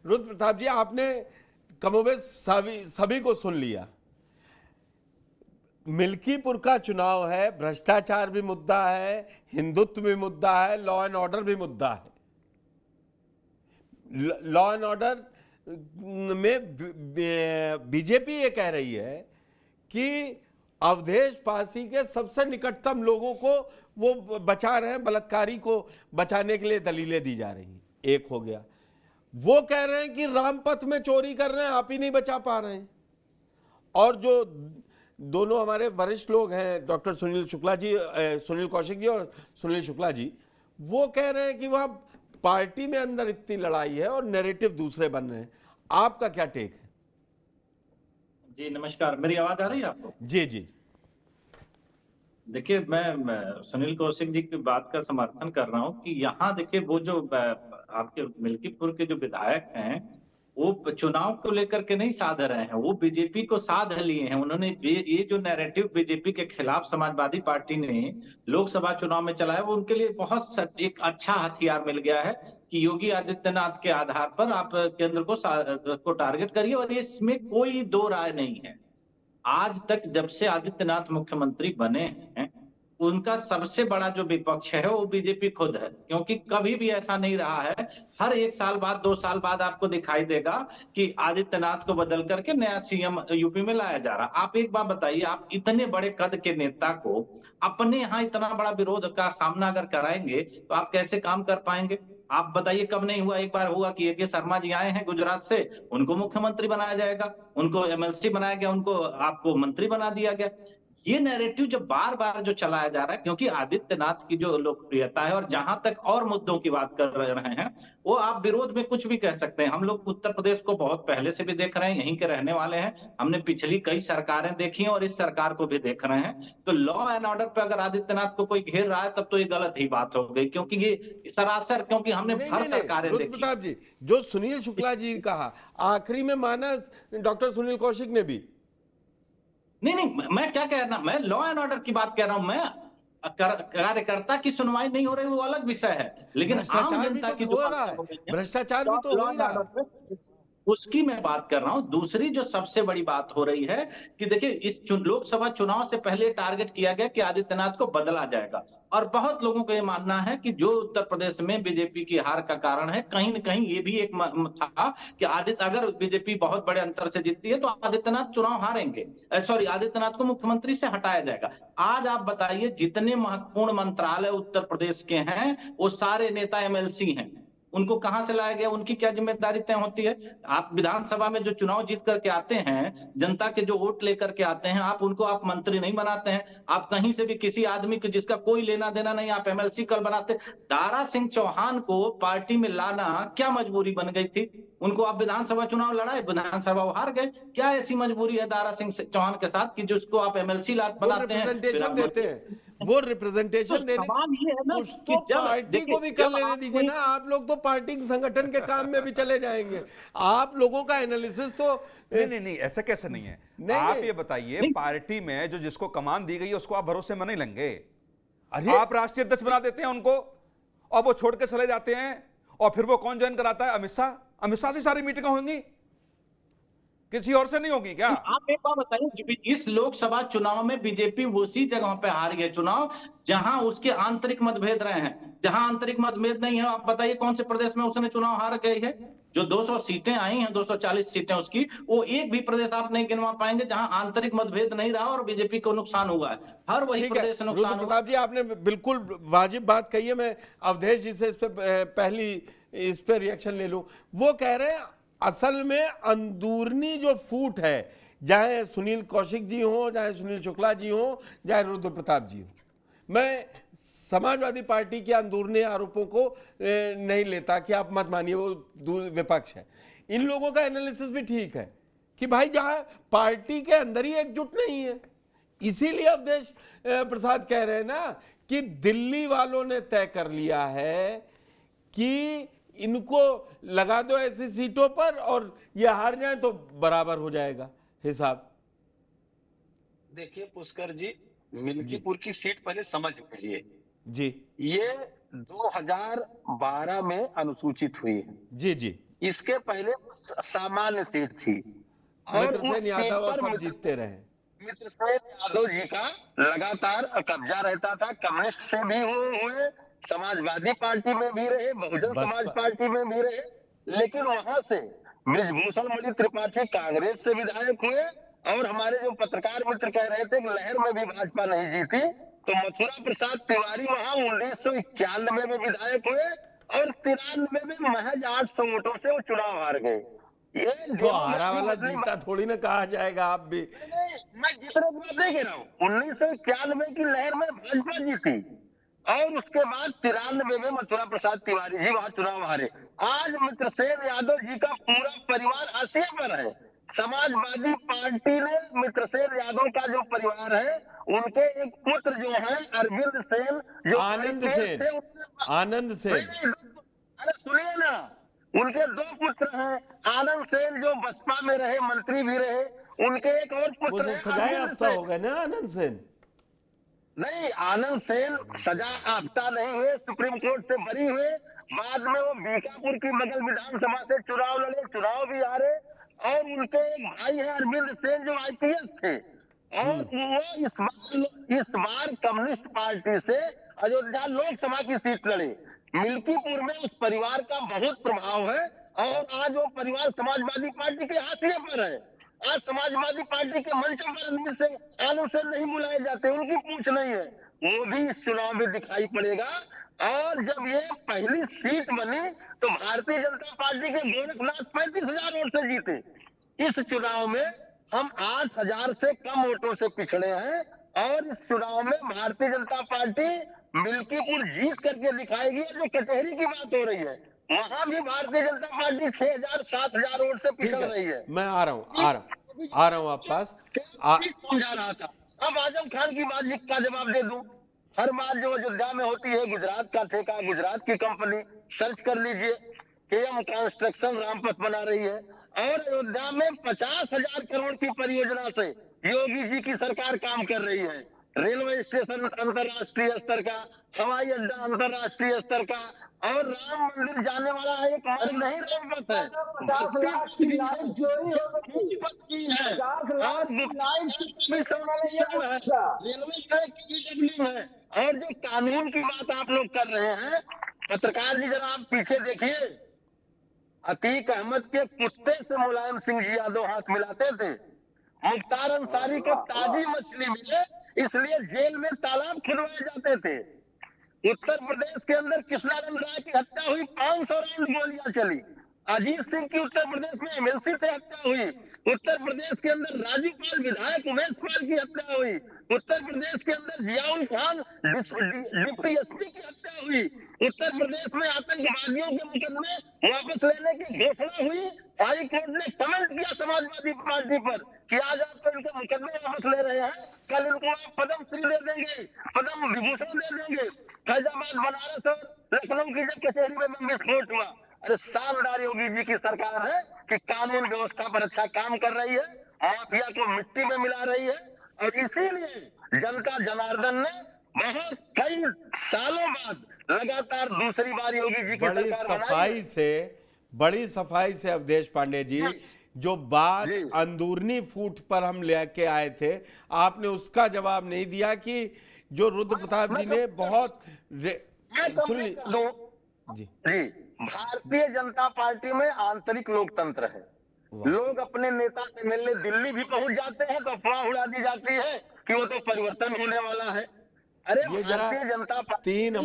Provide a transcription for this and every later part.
रुद्र प्रताप जी, आपने कमोबेश सभी को सुन लिया। मिल्कीपुर का चुनाव है, भ्रष्टाचार भी मुद्दा है, हिंदुत्व भी मुद्दा है, लॉ एंड ऑर्डर भी मुद्दा है। लॉ एंड ऑर्डर में बीजेपी ये कह रही है कि अवधेश पासी के सबसे निकटतम लोगों को वो बचा रहे हैं, बलात्कारी को बचाने के लिए दलीलें दी जा रही हैं। एक हो गया। वो कह रहे हैं कि रामपथ में चोरी कर रहे हैं, आप ही नहीं बचा पा रहे हैं। और जो दोनों हमारे वरिष्ठ लोग हैं, डॉक्टर सुनील शुक्ला जी, सुनील कौशिक जी और सुनील शुक्ला जी, वो कह रहे हैं कि वहां पार्टी में अंदर इतनी लड़ाई है और नैरेटिव दूसरे बन रहे हैं। आपका क्या टेक है? जी नमस्कार, मेरी आवाज आ रही है आपको? जी जी। देखिए, मैं सुनील कौशिक जी की बात का समर्थन कर रहा हूं कि यहाँ देखिए वो जो आपके मिल्कीपुर के जो विधायक हैं, वो चुनाव को लेकर के नहीं साध रहे हैं, वो बीजेपी को साध लिए हैं। उन्होंने ये जो नैरेटिव बीजेपी के खिलाफ समाजवादी पार्टी ने लोकसभा चुनाव में चलाया, वो उनके लिए एक अच्छा हथियार मिल गया है कि योगी आदित्यनाथ के आधार पर आप केंद्र को टारगेट करिए, और इसमें कोई दो राय नहीं है। आज तक जब से आदित्यनाथ मुख्यमंत्री बने हैं, उनका सबसे बड़ा जो विपक्ष है वो बीजेपी खुद है, क्योंकि कभी भी ऐसा नहीं रहा है। हर 1 साल बाद 2 साल बाद आपको दिखाई देगा कि आदित्यनाथ को बदल करके नया सीएम यूपी में लाया जा रहा। आप एक बात बताइए, आप इतने बड़े कद के नेता को अपने यहाँ इतना बड़ा विरोध का सामना अगर कराएंगे तो आप कैसे काम कर पाएंगे? आप बताइए, कब नहीं हुआ? एक बार हुआ कि ए.के. शर्मा जी आए हैं गुजरात से, उनको मुख्यमंत्री बनाया जाएगा, उनको एमएलसी बनाया गया, उनको आपको मंत्री बना दिया गया। ये नैरेटिव जब बार बार जो चलाया जा रहा है, क्योंकि आदित्यनाथ की जो लोकप्रियता है, और जहां तक और मुद्दों की बात कर रहे हैं, वो आप विरोध में कुछ भी कह सकते हैं। हम लोग उत्तर प्रदेश को बहुत पहले से भी देख रहे हैं, यहीं के रहने वाले हैं, हमने पिछली कई सरकारें देखी हैं और इस सरकार को भी देख रहे हैं। तो लॉ एंड ऑर्डर पे अगर आदित्यनाथ को कोई घेर रहा है, तब तो ये गलत ही बात हो गई, क्योंकि ये सरासर, क्योंकि हमने हर सरकारें रुद्र देखी। प्रताप जी, जो सुनील शुक्ला जी कहा, आखिरी में माना डॉक्टर सुनील कौशिक ने भी। नहीं, मैं क्या कह रहा हूं, मैं लॉ एंड ऑर्डर की बात कह रहा हूं। मैं कार्यकर्ता की सुनवाई नहीं हो रही, वो अलग विषय है, लेकिन आम भ्रष्टाचार भी जनता तो की जो हो रहा बातें है, हो रही हैं, भ्रष्टाचार भी तो हो लॉ ही एंड रहा है। ऑर्डर पे, उसकी मैं बात कर रहा हूं। दूसरी जो सबसे बड़ी बात हो रही है कि देखिए, इस लोकसभा चुनाव से पहले टारगेट किया गया कि आदित्यनाथ को बदला जाएगा, और बहुत लोगों का ये मानना है कि जो उत्तर प्रदेश में बीजेपी की हार का कारण है, कहीं न कहीं ये भी एक था कि अगर बीजेपी बहुत बड़े अंतर से जीतती है तो आदित्यनाथ चुनाव हारेंगे, सॉरी, आदित्यनाथ को मुख्यमंत्री से हटाया जाएगा। आज आप बताइए, जितने महत्वपूर्ण मंत्रालय उत्तर प्रदेश के हैं, वो सारे नेता एमएलसी हैं। उनको कहां से लाया गया? उनकी क्या जिम्मेदारी तय होती है? आप विधानसभा में जो चुनाव जीत करके आते हैं, जनता के जो वोट लेकर के आते हैं, आप उनको आप मंत्री नहीं बनाते हैं। आप कहीं से भी किसी आदमी को जिसका कोई लेना देना नहीं, आप एमएलसी कर बनाते। दारा सिंह चौहान को पार्टी में लाना क्या मजबूरी बन गई थी? उनको आप विधानसभा चुनाव लड़ाए, विधानसभा वो हार गए। क्या ऐसी मजबूरी है दारा सिंह चौहान के साथ कि जिसको आप एमएलसी बनाते हैं? रिप्रेजेंटेशन देते हैं, वो रिप्रेजेंटेशन तो देने, सवाल ये है ना कुछ कि तो जब पार्टी देखिए, को भी कर जब लेने आप दीजिए ना। आप लोग तो पार्टी संगठन के काम में भी चले जाएंगे। आप लोगों का एनालिसिस तो नहीं, ऐसा कैसे नहीं है? आप ये बताइए, पार्टी में जो जिसको कमान दी गई है उसको आप भरोसे में नहीं लेंगे? आप राष्ट्रीय अध्यक्ष बना देते हैं उनको, और वो छोड़ के चले जाते हैं, और फिर वो कौन ज्वाइन कराता है? अमित शाह। अमित शाह से सारी मीटिंगें होंगी, किसी और से नहीं होगी क्या? आप एक बात बताइए, इस लोकसभा चुनाव में बीजेपी उसी जगह पे हार गई चुनाव जहां उसके आंतरिक मतभेद रहे हैं। जहां आंतरिक मतभेद नहीं है, आप बताइए कौन से प्रदेश में उसने चुनाव हार गई है? जो 200 सीटें आई हैं, 240 सीटें उसकी, वो एक भी प्रदेश आप नहीं गिनवा पाएंगे जहां आंतरिक मतभेद नहीं रहा और बीजेपी को नुकसान हुआ है। हर वही प्रदेश नुकसान हुआ। प्रताप जी, आपने बिल्कुल वाजिब बात कही है। मैं अवधेश जी से इस पे रिएक्शन ले लूं। वो कह रहे हैं असल में अंदरूनी जो फूट है, चाहे सुनील कौशिक जी हो, चाहे सुनील शुक्ला जी हो, चाहे रुद्र प्रताप जी हो, मैं समाजवादी पार्टी के अंदरूनी आरोपों को नहीं लेता कि आप मत मानिए, वो विपक्ष है। इन लोगों का एनालिसिस भी ठीक है कि भाई जहां पार्टी के अंदर ही एकजुट नहीं है, इसीलिए अवधेश प्रसाद कह रहे हैं ना कि दिल्ली वालों ने तय कर लिया है कि इनको लगा दो ऐसी सीटों पर और ये हार जाए तो बराबर हो जाएगा हिसाब। देखिए पुष्कर जी, मिल्कीपुर की सीट पहले समझ लीजिए जी। ये 2012 में अनुसूचित हुई है। जी जी। इसके पहले सामान्य सीट थी और मित्र उस सेन सीट यादव और पर सब जीतते रहे। मित्रसेन यादव जी का लगातार कब्जा रहता था। कम्युनिस्ट से भी हुए, समाजवादी पार्टी में भी रहे, बहुजन समाज बसपा पार्टी में भी रहे, लेकिन वहां से बृजभूषण मणि त्रिपाठी कांग्रेस से विधायक हुए। और हमारे जो पत्रकार मित्र कह रहे थे कि लहर में भी भाजपा नहीं जीती, तो मथुरा प्रसाद तिवारी वहां 1991 में विधायक हुए और 93 में महज 800 वोटों से वो चुनाव हार गए। ये तो हारा वाला डेमोक्रेसी जीता थोड़ी ना कहा जाएगा। आप भी नहीं, मैं जितने बात नहीं कह रहा हूँ। 1991 की लहर में भाजपा जीती और उसके बाद 93 में मथुरा प्रसाद तिवारी जी वहां चुनाव हारे। आज मित्रसेन यादव जी का पूरा परिवार हाशिए पर है। समाजवादी पार्टी ने मित्रसेन यादव का जो परिवार है, उनके एक पुत्र जो है अरविंद सेन, जो आनंद IPS सेन, थे, आनंद सेन, अरे सुनिए ना, उनके 2 पुत्र हैं। आनंद सेन जो बसपा में रहे, मंत्री भी रहे, उनके एक और वो पुत्र तो है सजाए अरविंद याफ्ता सेन। हो गए ना आनंद सेन। नहीं, आनंद सेन सजा याफ्ता नहीं हुए, सुप्रीम कोर्ट से बरी हुए। बाद में वो बीकापुर की मगल विधानसभा से चुनाव लड़े, चुनाव भी हारे। और उनके एक भाई है अरविंद सेन जो IPS थे और वो इस बार कम्युनिस्ट पार्टी से अयोध्या लोकसभा की सीट लड़े। मिल्कीपुर में उस परिवार का बहुत प्रभाव है और आज वो परिवार समाजवादी पार्टी के हाशिए पर है। आज समाजवादी पार्टी के मंचों पर आनंद सेन नहीं बुलाए जाते, उनकी पूछ नहीं है। वो भी इस चुनाव में दिखाई पड़ेगा। और जब ये पहली सीट बनी तो भारतीय जनता पार्टी के गोरखनाथ 35,000 वोट से जीते। इस चुनाव में हम 8,000 से कम वोटों से पिछड़े हैं और इस चुनाव में भारतीय जनता पार्टी मिल्कीपुर जीत करके दिखाएगी। जो कचहरी की बात हो रही है, वहां भी भारतीय जनता पार्टी 6,000 7,000 वोट से ठीक पिछड़ रही है, है। मैं आ रहा हूँ आप पास। समझा रहा था। अब आजम खान की बात का जवाब दे दूं। हर बात जो अयोध्या में होती है, गुजरात का ठेका, गुजरात की कंपनी, सर्च कर लीजिए, KM कंस्ट्रक्शन रामपथ बना रही है और अयोध्या में 50,000 करोड़ की परियोजना से योगी जी की सरकार काम कर रही है। रेलवे स्टेशन अंतरराष्ट्रीय स्तर का, हवाई अड्डा अंतरराष्ट्रीय स्तर का और राम मंदिर जाने वाला एक मार्ग नहीं रामपथ है। 50 लाख की लाइट चोरी की है और रेलवे ट्रैक की डबलिंग है। और जो कानून की बात आप लोग कर रहे हैं, पत्रकार जी जरा आप पीछे देखिए। अतीक अहमद के कुत्ते से मुलायम सिंह जी यादव हाथ मिलाते थे। मुख्तार अंसारी को ताजी मछली मिले इसलिए जेल में तालाब खुदवाए जाते थे। उत्तर प्रदेश के अंदर कृष्णानंद राय की हत्या हुई, 500 राउंड गोलियां चली। अजीत सिंह की उत्तर प्रदेश में MLC से हत्या हुई। उत्तर प्रदेश के अंदर राजूपाल विधायक उमेश पाल की हत्या हुई। उत्तर प्रदेश के अंदर जियाउल खान डिप्टी SP की हत्या हुई। उत्तर प्रदेश में आतंकवादियों के मुकदमे वापस लेने की घोषणा हुई। हाई कोर्ट ने कमेंट किया समाजवादी पार्टी पर कि आज आप इनके मुकदमे वापस ले रहे हैं, कल इनको आप पद्म श्री दे देंगे, पद्म विभूषण दे देंगे। फैजाबाद, बनारस और लखनऊ की जब कचहरी में विस्फोट हुआ, अरे शानदार योगी जी की सरकार है कि कानून व्यवस्था पर अच्छा काम कर रही है, माफिया को मिट्टी में मिला रही है। और इसीलिए जनता जनार्दन ने बहुत कई सालों बाद लगातार दूसरी बार योगी जी की बड़ी सरकार सफाई से अवधेश पांडे जी, जो बात जी। अंदरूनी फूट पर हम लेके आए थे, आपने उसका जवाब नहीं दिया कि जो रुद्र प्रताप जी ने बहुत सुन ली जी। जी, भारतीय जनता पार्टी में आंतरिक लोकतंत्र है। लोग अपने नेता से मिलने दिल्ली भी पहुंच जाते हैं तो अफवाह उड़ा दी जाती है कि वो तो परिवर्तन होने वाला है। अरे ये जरा भारतीय जनता पार्टी तीन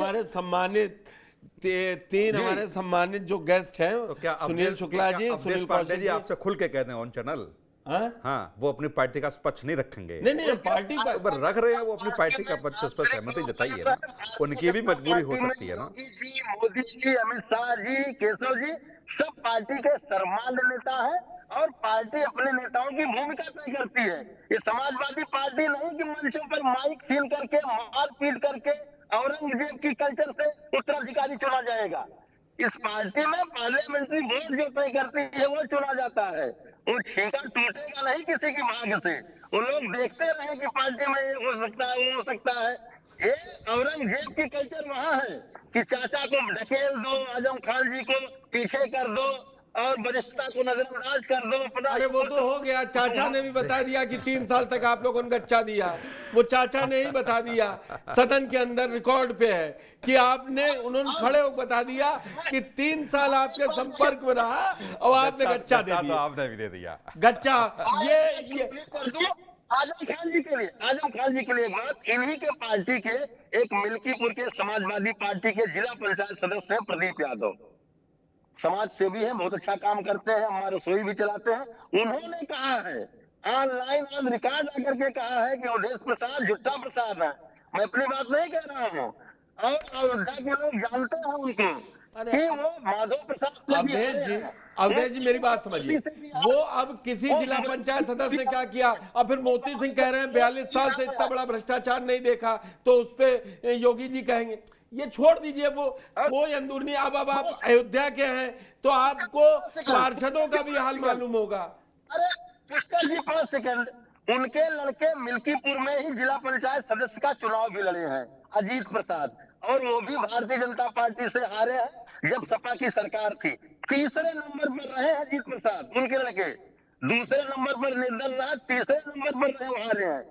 हमारे सम्मानित जो गेस्ट हैं, तो क्या सुनील शुक्ला जी, सुनील पांडे कौशिक जी जी, आपसे खुल के कहते हैं ऑन चैनल, हाँ, वो अपनी पार्टी का पक्ष नहीं रखेंगे। नहीं पार्टी रख रहे हैं वो अपनी पार्टी का पक्ष, उस पर सहमति जताइए ना, उनकी भी मजबूरी हो सकती है ना। मोदी जी, अमित शाह जी, केशव जी सब पार्टी के सर्वमान्य नेता है और पार्टी अपने नेताओं की भूमिका तय करती है। ये समाजवादी पार्टी नहीं कि मंचों पर माइक छीन करके, मार पीट करके औरंगजेब की कल्चर से उत्तराधिकारी चुना जाएगा। इस पार्टी में पार्लियामेंट्री वोट जो तय करती है वो चुना जाता है। वो छींका टूटेगा नहीं किसी की भाग से। वो लोग देखते रहे कि पार्टी में ये हो सकता है, वो हो सकता है। ये औरंगजेब की कल्चर वहां है कि चाचा को ढकेल दो, आजम खान जी को पीछे कर दो और वरिष्ठता को नजरअंदाज कर दो अपना। अरे वो तो हो गया, चाचा ने भी बता दिया कि 3 साल तक आप लोगों ने गच्चा दिया। वो चाचा ने ही बता दिया, सदन के अंदर रिकॉर्ड पे है कि उन्होंने खड़े होकर बता दिया कि 3 साल आपके संपर्क में रहा और आपने गच्चा दे तो दिया। आपने भी दे दिया गच्चा ये कर दो। आजम खान जी के लिए एक बात, इन्हीं के पार्टी के एक मिल्कीपुर के समाजवादी पार्टी के जिला पंचायत सदस्य हैं प्रदीप यादव, समाज सेवी हैं, बहुत अच्छा काम करते हैं, हमारे रसोई भी चलाते हैं। उन्होंने कहा है ऑनलाइन ऑन रिकॉर्ड आकर के कहा है कि अवधेश प्रसाद झुट्टा प्रसाद है। मैं अपनी बात नहीं कह रहा हूँ, और अयोध्या के लोग जानते हैं उनको कि वो माधव प्रसाद से भी अवधेश जी मेरी बात समझिए। वो अब किसी जिला पंचायत सदस्य ने क्या किया, और फिर मोती सिंह कह रहे हैं 42 साल से इतना बड़ा भ्रष्टाचार नहीं देखा, तो उस पे योगी जी कहेंगे। ये छोड़ दीजिए, वो कोई अंदरूनी। अब आप अयोध्या के हैं तो आपको पार्षदों का भी हाल मालूम होगा। अरे पुष्कर जी 5 सेकंड, उनके लड़के मिल्कीपुर में ही जिला पंचायत सदस्य का चुनाव भी लड़े हैं, अजीत प्रसाद, और वो भी भारतीय जनता पार्टी से हारे हैं जब सपा की सरकार थी। तीसरे नंबर पर रहे अजीत प्रसाद, उनके लड़के दूसरे नंबर पर निर्दल रहा, तीसरे नंबर पर रहे, वो हारे हैं।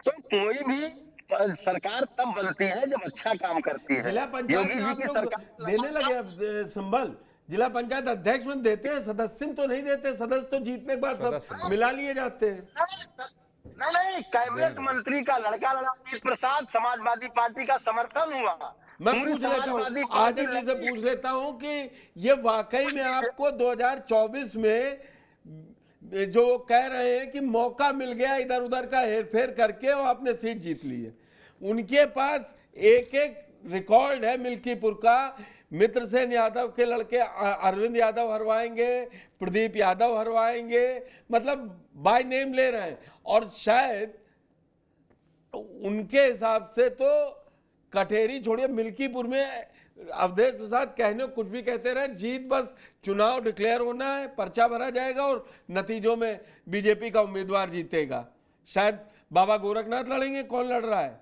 तो कोई भी सरकार तब बनती है जब अच्छा काम करती है। जिला पंचायत में आप लोग देने लगे अब संबल, जिला पंचायत अध्यक्ष में देते हैं, सदस्य तो नहीं देते। सदस्य तो जीतने के बाद सब मिला लिए जाते हैं। नहीं, कैबिनेट मंत्री का लड़का लड़ा अजीत प्रसाद, समाजवादी पार्टी का समर्थन हुआ। मैं पूछ लेता हूँ, आदित्य जी से पूछ लेता हूँ कि ये वाकई में आपको 2024 में जो कह रहे हैं कि मौका मिल गया इधर उधर का हेरफेर करके और आपने सीट जीत ली है, उनके पास एक एक रिकॉर्ड है मिल्कीपुर का। मित्रसेन यादव के लड़के अरविंद यादव हरवाएंगे, प्रदीप यादव हरवाएंगे, मतलब बाय नेम ले रहे हैं। और शायद उनके हिसाब से तो कटेरी छोड़िए, मिल्कीपुर में अवधेश प्रसाद कहने कुछ भी कहते रहे, जीत बस चुनाव डिक्लेयर होना है, पर्चा भरा जाएगा और नतीजों में बीजेपी का उम्मीदवार जीतेगा। शायद बाबा गोरखनाथ लड़ेंगे, कौन लड़ रहा है?